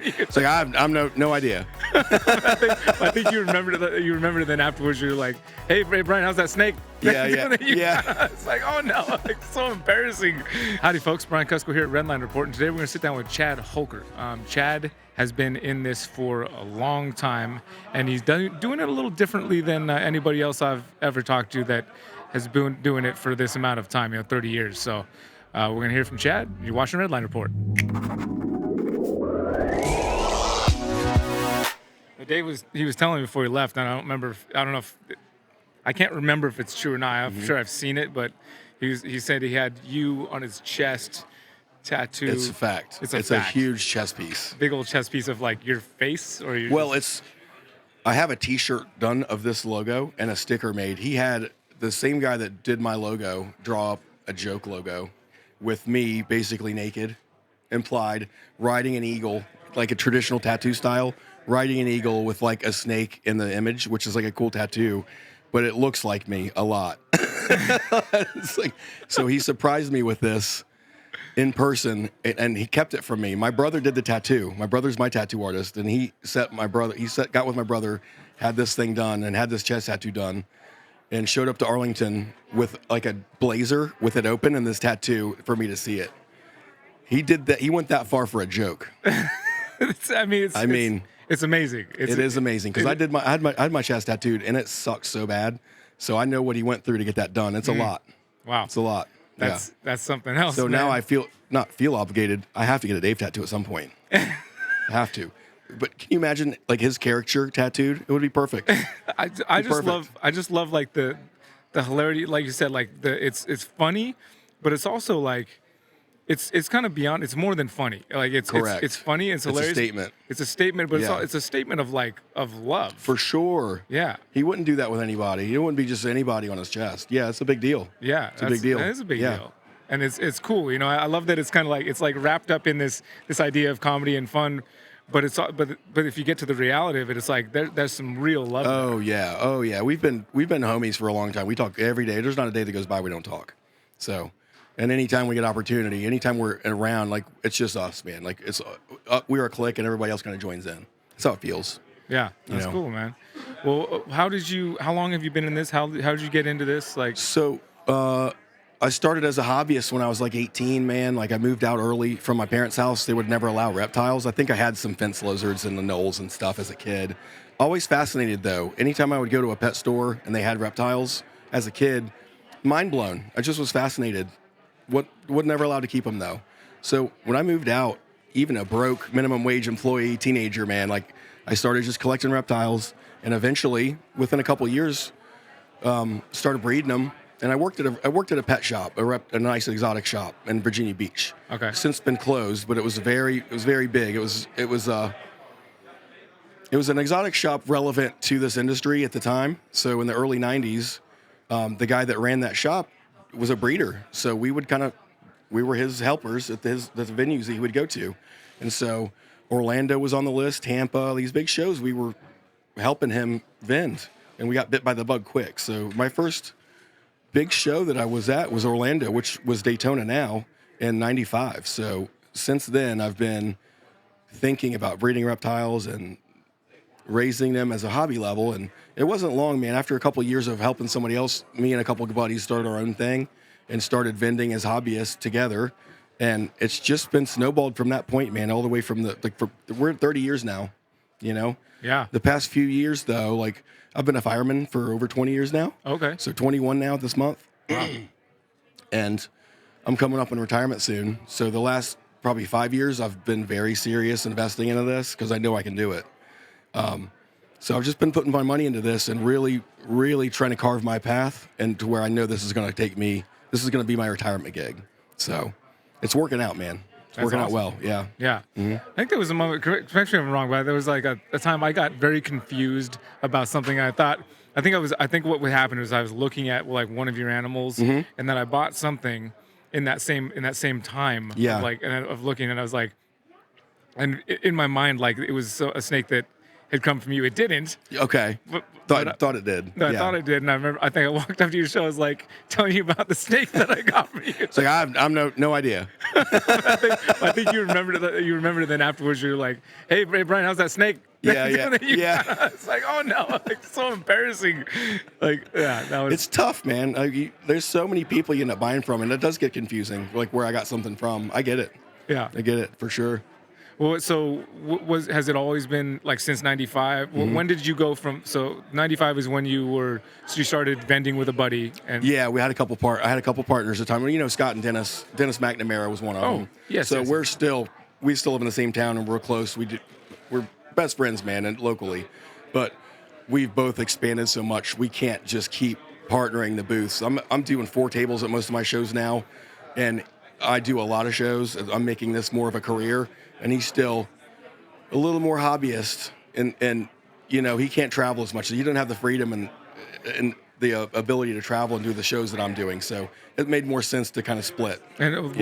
It's like I'm no idea. I think you remembered it. You remembered it. Then afterwards, you're like, "Hey, Brian, how's that snake?" Yeah. It's like, oh no, like so embarrassing. Howdy, folks. Brian Kusko here at Redline Report, and today we're going to sit down with Chad Holker. Chad has been in this for a long time, and he's doing it a little differently than anybody else I've ever talked to that has been doing it for this amount of time, 30 years. So we're going to hear from Chad. You're watching Redline Report. Dave he was telling me before he left, and I can't remember if it's true or not. I'm sure I've seen it, but he said he had you on his chest tattoo. It's a fact. It's a huge chest piece. Big old chest piece of like your face, or your. Well, I have a T-shirt done of this logo and a sticker made. He had the same guy that did my logo draw up a joke logo with me basically naked, implied, riding an eagle, like a traditional tattoo style. Riding an eagle with like a snake in the image, which is like a cool tattoo, but it looks like me a lot. It's like, so he surprised me with this in person, and he kept it from me. My brother did the tattoo. My brother's my tattoo artist, and got with my brother, had this thing done, and had this chest tattoo done, and showed up to Arlington with like a blazer with it open and this tattoo for me to see it. He did that. He went that far for a joke. It's amazing. It is amazing because I had my chest tattooed and it sucks so bad. So I know what he went through to get that done. It's a lot. Wow, it's a lot. That's something else. So man. now I not feel obligated. I have to get a Dave tattoo at some point. I have to. But can you imagine like his caricature tattooed? It would be perfect. I just love like the hilarity. Like you said, like it's funny, but it's also like. It's kind of beyond. It's more than funny. Like it's correct. It's funny. It's hilarious. It's a statement. It's a statement, but it's a statement of love. For sure. Yeah. He wouldn't do that with anybody. He wouldn't be just anybody on his chest. Yeah, it's a big deal. Yeah, it's a big deal. It is a big deal, and it's cool. I love that it's kind of like it's like wrapped up in this idea of comedy and fun. But if you get to the reality of it, it's like there's some real love. Oh yeah. We've been homies for a long time. We talk every day. There's not a day that goes by we don't talk. So. And anytime we get opportunity, anytime we're around, like it's just us, man. Like it's we're a clique, and everybody else kind of joins in. That's how it feels. Yeah, that's cool, man. Well, how long have you been in this? How did you get into this? Like, so I started as a hobbyist when I was like 18, man. Like I moved out early from my parents' house. They would never allow reptiles. I think I had some fence lizards in the knolls and stuff as a kid. Always fascinated though. Anytime I would go to a pet store and they had reptiles as a kid, mind blown. I just was fascinated. Would never allowed to keep them though. So when I moved out, even a broke minimum wage employee teenager, man, like I started just collecting reptiles, and eventually, within a couple of years, started breeding them. And I worked at a pet shop, a nice exotic shop in Virginia Beach. Okay. Since been closed, but it was very big. It was an exotic shop relevant to this industry at the time. So in the early '90s, the guy that ran that shop was a breeder, so we were his helpers at the venues that he would go to, and so Orlando was on the list, Tampa, these big shows. We were helping him vend, and we got bit by the bug quick. So my first big show that I was at was Orlando, which was Daytona now, in '95. So since then, I've been thinking about breeding reptiles and raising them as a hobby level. And it wasn't long, man. After a couple of years of helping somebody else, me and a couple of buddies started our own thing and started vending as hobbyists together. And it's just been snowballed from that point, man, all the way from we're at 30 years now, Yeah. The past few years, though, like I've been a fireman for over 20 years now. Okay. So 21 now this month. Wow. And I'm coming up in retirement soon. So the last probably 5 years, I've been very serious investing into this because I know I can do it. So I've just been putting my money into this and really, really trying to carve my path and to where I know this is going to take me. This is going to be my retirement gig. So it's working out, man. It's working out well. Yeah. Yeah. Mm-hmm. I think there was a moment, correct me if I'm wrong, but there was like a time I got very confused about something. I think what would happen was I was looking at like one of your animals, and then I bought something in that same time. Yeah. Of looking, and I was like, and in my mind, like it was a snake that had come from you. It didn't. Okay. But, Thought it did. no, I thought it did, and I think I walked up to your show. I was like telling you about the snake that I got for you. It's like I'm no idea. I think you remembered it. You remembered it. Then afterwards, you're like, "Hey, Brian, how's that snake?" Yeah. It's like, oh no, like so embarrassing. Like, yeah, that was. It's tough, man. There's so many people you end up buying from, and it does get confusing. Like where I got something from. I get it. Yeah, I get it for sure. Well, so has it always been like since '95? Mm-hmm. When did you go from? So '95 is when you started vending with a buddy, and Yeah, I had a couple partners at the time. Well, Scott and Dennis McNamara was one of them. Yes, So yes. we still live in the same town and we're close. We're best friends, man, and locally. But we've both expanded so much. We can't just keep partnering the booths. I'm doing 4 tables at most of my shows now, and I do a lot of shows. I'm making this more of a career, and he's still a little more hobbyist, and he can't travel as much. He doesn't have the freedom and the ability to travel and do the shows that I'm doing. So it made more sense to kind of split. And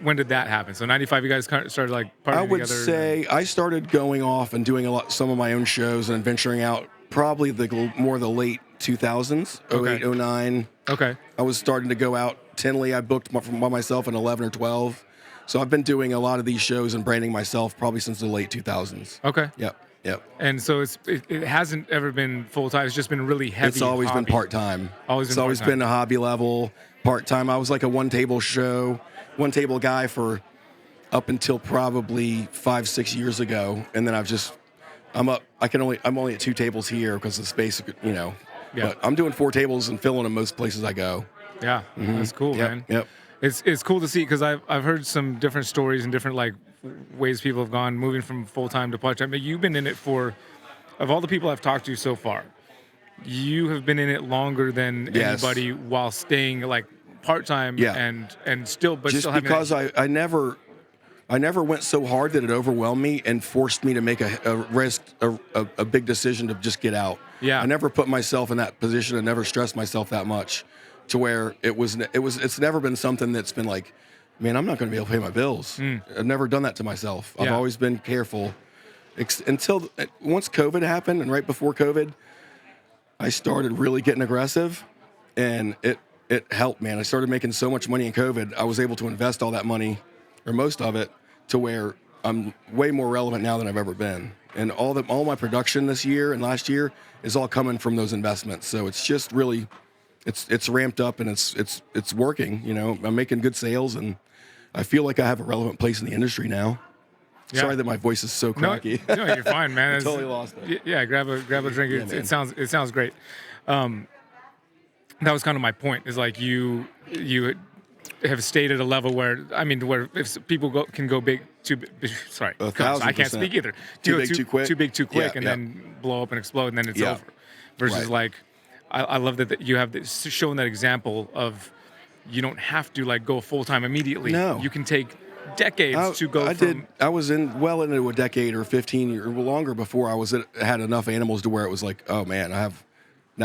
when did that happen? So '95, you guys kind of started like partnering I would together. say I started going off and doing some of my own shows and venturing out probably more the late 2000s, Okay. 08, 09. Okay. I was starting to go out. Tinley, I booked by myself in 11 or 12. So I've been doing a lot of these shows and branding myself probably since the late 2000s. Okay. Yep. And so it hasn't ever been full time. It's just been really heavy. It's always hobby. been part time. Always It's been always part-time. been a hobby level, part time. I was like a one table guy for up until probably 5-6 years ago, and then I'm only at 2 tables here because of the space, Yeah. But I'm doing 4 tables and filling them most places I go. Yeah, that's cool, Yep, man. yep. It's cool to see because I've heard some different stories and different like ways people have gone moving from full time to part time. But you've been in it of all the people I've talked to so far, you have been in it longer than Yes. anybody while staying like part time. Yeah. and still, but Just still having because I never went so hard that it overwhelmed me and forced me to make a big decision to just get out. Yeah. I never put myself in that position and never stressed myself that much to where it's never been something that's been like, man, I'm not going to be able to pay my bills. I've never done that to myself. I've Yeah. always been careful until once COVID happened, and right before COVID, I started really getting aggressive, and it helped, man. I started making so much money in COVID. I was able to invest all that money, or most of it, to where I'm way more relevant now than I've ever been. And all my production this year and last year is all coming from those investments. So it's just really, it's ramped up and it's working. I'm making good sales, and I feel like I have a relevant place in the industry now. Yeah. Sorry that my voice is so cracky. No, you're fine, man. I totally lost it. Yeah, grab a drink. Yeah, It sounds great. That was kind of my point. Is like you have stayed at a level where where if people can go big too big, sorry, 1,000%. I can't speak either. Too big, too quick. Too big too quick, Yeah, and yeah. then blow up and explode, and then it's Yeah. over. Versus Right. like, I love that you have shown that example of you don't have to like go full time immediately. No. You can take decades to go. I was into a decade or 15 or longer before had enough animals to where it was like, oh man,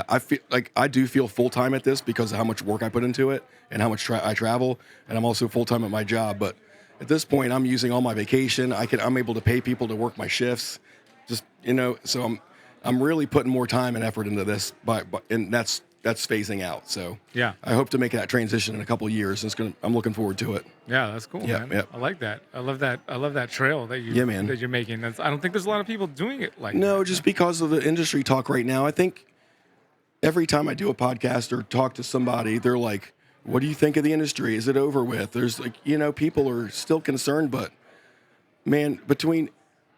I feel like I do feel full time at this because of how much work I put into it and how much I travel, and I'm also full time at my job. But at this point, I'm using all my vacation. I'm able to pay people to work my shifts, so I'm really putting more time and effort into this, and that's phasing out. So Yeah. I hope to make that transition in a couple of years. I'm looking forward to it. Yeah, that's cool, Yeah, man. yeah. I like that. I love that trail that Yeah, man. that you're making. I don't think there's a lot of people doing it like No, that. just because of the industry talk right now. I think every time I do a podcast or talk to somebody, they're like, what do you think of the industry? Is it over with? There's like, people are still concerned, but man,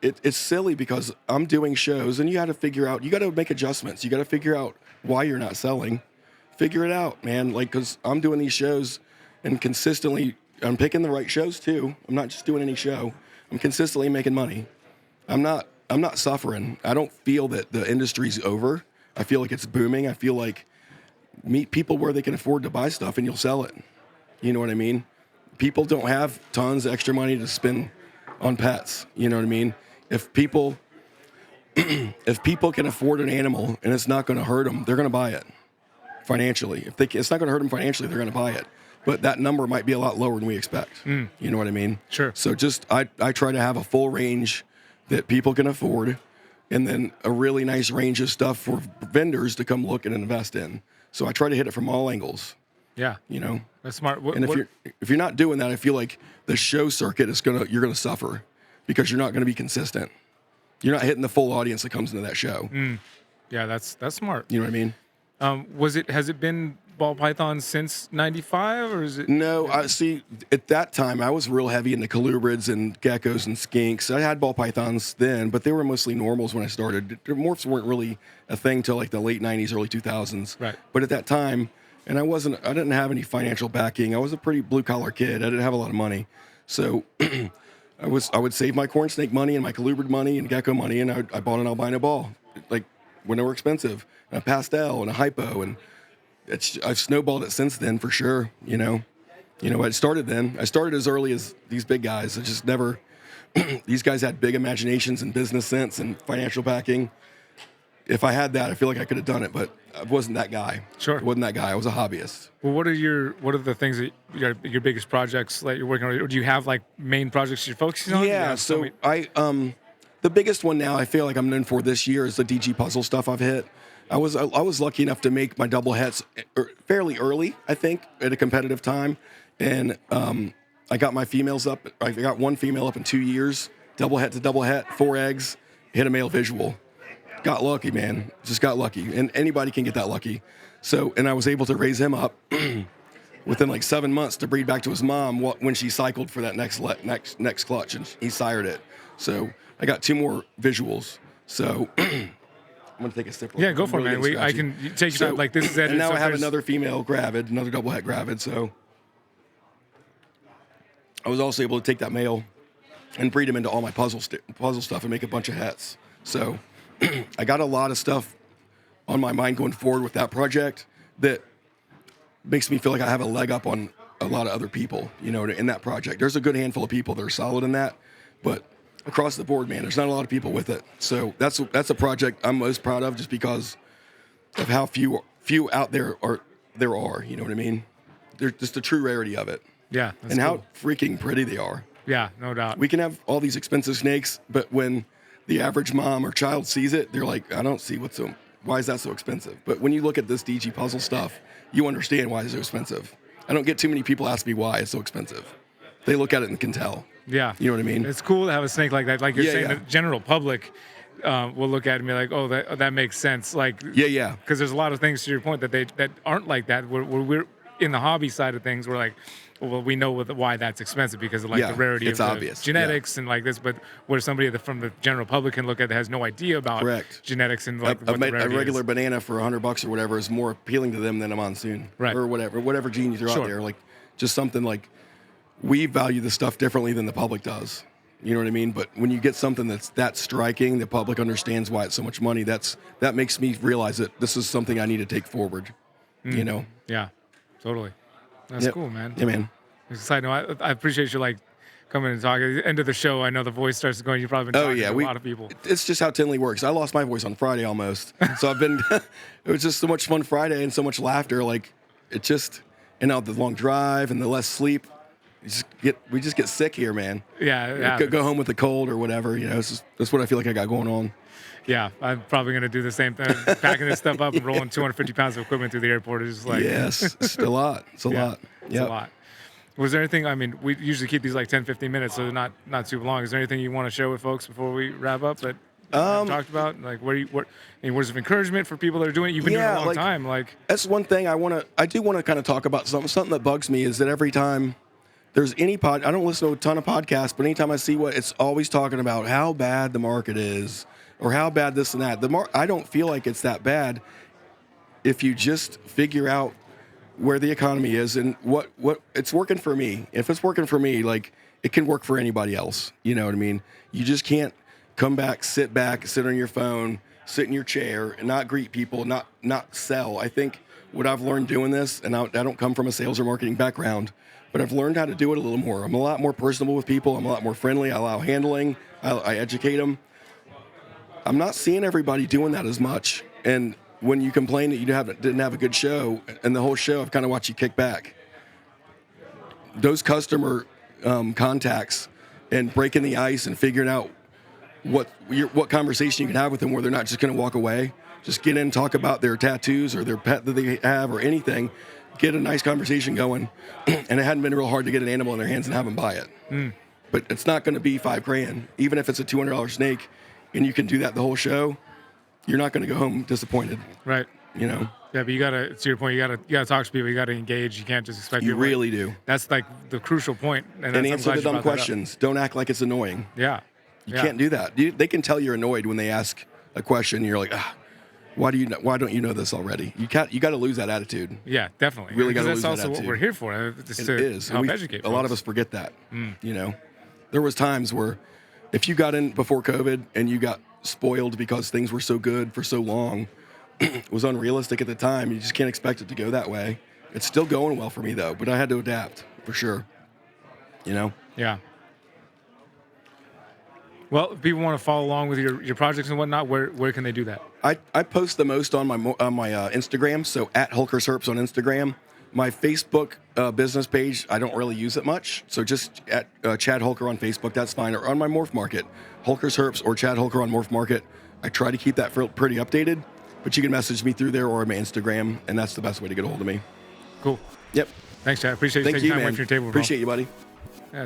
it's silly because I'm doing shows and you got to make adjustments. You got to figure out why you're not selling. Figure it out, man. Like, cause I'm doing these shows and consistently, I'm picking the right shows too. I'm not just doing any show. I'm consistently making money. I'm not suffering. I don't feel that the industry's over. I feel like it's booming. I feel like meet people where they can afford to buy stuff and you'll sell it. You know what I mean? People don't have tons of extra money to spend on pets. You know what I mean? If people can afford an animal and it's not going to hurt them, they're going to buy it financially. It's not going to hurt them financially, they're going to buy it. But that number might be a lot lower than we expect. You know what I mean? Sure. So I try to have a full range that people can afford, and then a really nice range of stuff for vendors to come look and invest in. So I try to hit it from all angles. Yeah, You know, that's smart. and if you're not doing that, I feel like the show circuit you're gonna suffer because you're not gonna be consistent. You're not hitting the full audience that comes into that show. Yeah, that's smart. You know what I mean? Has it been ball python since '95, or is it? No, I see. At that time, I was real heavy into colubrids and geckos and skinks. I had ball pythons then, but they were mostly normals when I started. The morphs weren't really a thing till like the late '90s, early 2000s. Right. But at that time, and I didn't have any financial backing. I was a pretty blue collar kid. I didn't have a lot of money, so I would save my corn snake money and my colubrid money and gecko money, and I bought an albino ball, like when they were expensive, and a pastel and a hypo, and I've snowballed it since then for sure. I started then. I started as early as these big guys. I just never. These guys had big imaginations and business sense and financial backing. If I had that, I feel like I could have done it, but I wasn't that guy. Sure. I wasn't that guy. I was a hobbyist. Well, what are the things that your biggest projects that you're working on, or do you have like main projects you're focusing on? Yeah. So the biggest one now I feel like I'm known for this year is the DG puzzle stuff I've hit. I was lucky enough to make my double hets fairly early, I think, at a competitive time, and I got my females up. I got one female up in 2 years, double het to double het, 4 eggs, hit a male visual. Got lucky, man. Just got lucky, and anybody can get that lucky. So, and I was able to raise him up within like 7 months to breed back to his mom when she cycled for that next clutch, and he sired it. So I got 2 more visuals. So. I'm gonna take a sip. Yeah, go for it, man. I can take you like this is it. And now I have another female gravid, another double het gravid. So I was also able to take that male and breed him into all my puzzle stuff and make a bunch of hets. So I got a lot of stuff on my mind going forward with that project that makes me feel like I have a leg up on a lot of other people, in that project. There's a good handful of people that are solid in that, but across the board, man, there's not a lot of people with it. So that's a project I'm most proud of, just because of how few out there are. You know what I mean? They're just the true rarity of it. Yeah, and how freaking pretty they are. Yeah, no doubt. We can have all these expensive snakes, but when the average mom or child sees it, they're like, I don't see why is that so expensive? But when you look at this DG puzzle stuff, you understand why it's so expensive. I don't get too many people ask me why it's so expensive. They look at it and can tell. Yeah. You know what I mean? It's cool to have a snake like that. Like you're saying, the general public will look at it and be like, oh, that makes sense. Like, yeah. Because there's a lot of things, to your point, that aren't like that. We're in the hobby side of things, we're like, well, we know why that's expensive because of the rarity of obvious. Genetics and like this. But where somebody from the general public can look at that has no idea about genetics and like what the rarity a regular is. banana for $100 or whatever is more appealing to them than a monsoon, right? Or whatever gene you throw out there. Like just something like we value the stuff differently than the public does. You know what I mean? But when you get something that's that striking, the public understands why it's so much money. That makes me realize that this is something I need to take forward. Yeah, totally. That's cool, man. Yeah, man. Side note, I appreciate you coming and talking. At the end of the show, I know the voice starts going. You've probably been talking to a lot of people. It's just how Tinley works. I lost my voice on Friday almost. So I've been. It was just so much fun Friday and so much laughter. Like and now the long drive and the less sleep. We just get sick here, man. Yeah. Go home with a cold or whatever. That's what I feel like I got going on. Yeah, I'm probably going to do the same thing. Packing this stuff up and rolling 250 pounds of equipment through the airport is just like... Yes, it's a lot. It's a lot. It's a lot. Was there anything, we usually keep these like 10, 15 minutes, so they're not too long. Is there anything you want to share with folks before we wrap up that we talked about? Like, words of encouragement for people that are doing it? You've been doing it a long time. That's one thing I do want to kind of talk about. Something that bugs me is that every time there's any I don't listen to a ton of podcasts, but anytime I see it's always talking about how bad the market is, or how bad this and that. I don't feel like it's that bad if you just figure out where the economy is and what it's working for me. If it's working for me, like it can work for anybody else. You know what I mean? You just can't sit on your phone, sit in your chair and not greet people, not sell. I think what I've learned doing this, and I don't come from a sales or marketing background, but I've learned how to do it a little more. I'm a lot more personable with people. I'm a lot more friendly. I allow handling. I educate them. I'm not seeing everybody doing that as much. And when you complain that you didn't have a good show, and the whole show, I've kind of watched you kick back. Those customer contacts and breaking the ice and figuring out what conversation you can have with them where they're not just going to walk away. Just get in, talk about their tattoos or their pet that they have or anything. Get a nice conversation going. And it hadn't been real hard to get an animal in their hands and have them buy it. But it's not going to be $5,000, even if it's a $200 snake, and you can do that the whole show. You're not going to go home disappointed. Right. You know. Yeah, but you gotta. To your point, you gotta talk to people. You gotta engage. You can't just expect. You people. really do. That's like the crucial point. And answer the dumb questions. Don't act like it's annoying. Yeah. You can't do that. They can tell you're annoyed when they ask a question. And you're like, why don't you know this already? You got to lose that attitude. Yeah, definitely. Really got to lose that attitude. That's also what we're here for. Just to help educate folks. A lot of us forget that. You know, there was times where if you got in before COVID and you got spoiled because things were so good for so long, it was unrealistic at the time. You just can't expect it to go that way. It's still going well for me though, but I had to adapt for sure. You know? Yeah. Well, if people want to follow along with your projects and whatnot, where can they do that? I post the most on my Instagram, so at Hulker's Herps on Instagram. My Facebook business page, I don't really use it much, so just at Chad Hulker on Facebook, that's fine. Or on my Morph Market, Hulker's Herps or Chad Hulker on Morph Market. I try to keep that pretty updated, but you can message me through there or my Instagram, and that's the best way to get a hold of me. Cool. Yep. Thanks, Chad. Appreciate you taking time away from your table, bro. Appreciate you, buddy.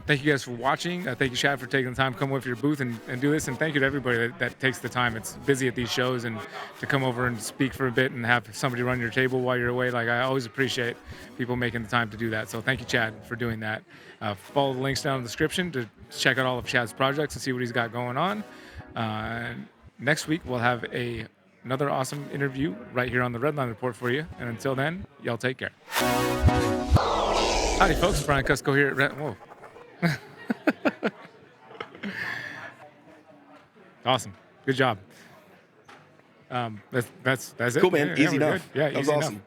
Thank you guys for watching. Thank you, Chad, for taking the time to come over to your booth and do this. And thank you to everybody that takes the time. It's busy at these shows, and to come over and speak for a bit and have somebody run your table while you're away. Like, I always appreciate people making the time to do that. So thank you, Chad, for doing that. Follow the links down in the description to check out all of Chad's projects and see what he's got going on. Next week, we'll have another awesome interview right here on the Redline Report for you. And until then, y'all take care. Howdy, folks. Brian Kusko here at Whoa. Awesome. Good job. That's it. Cool, man. Easy enough. Yeah, that was easy awesome. enough.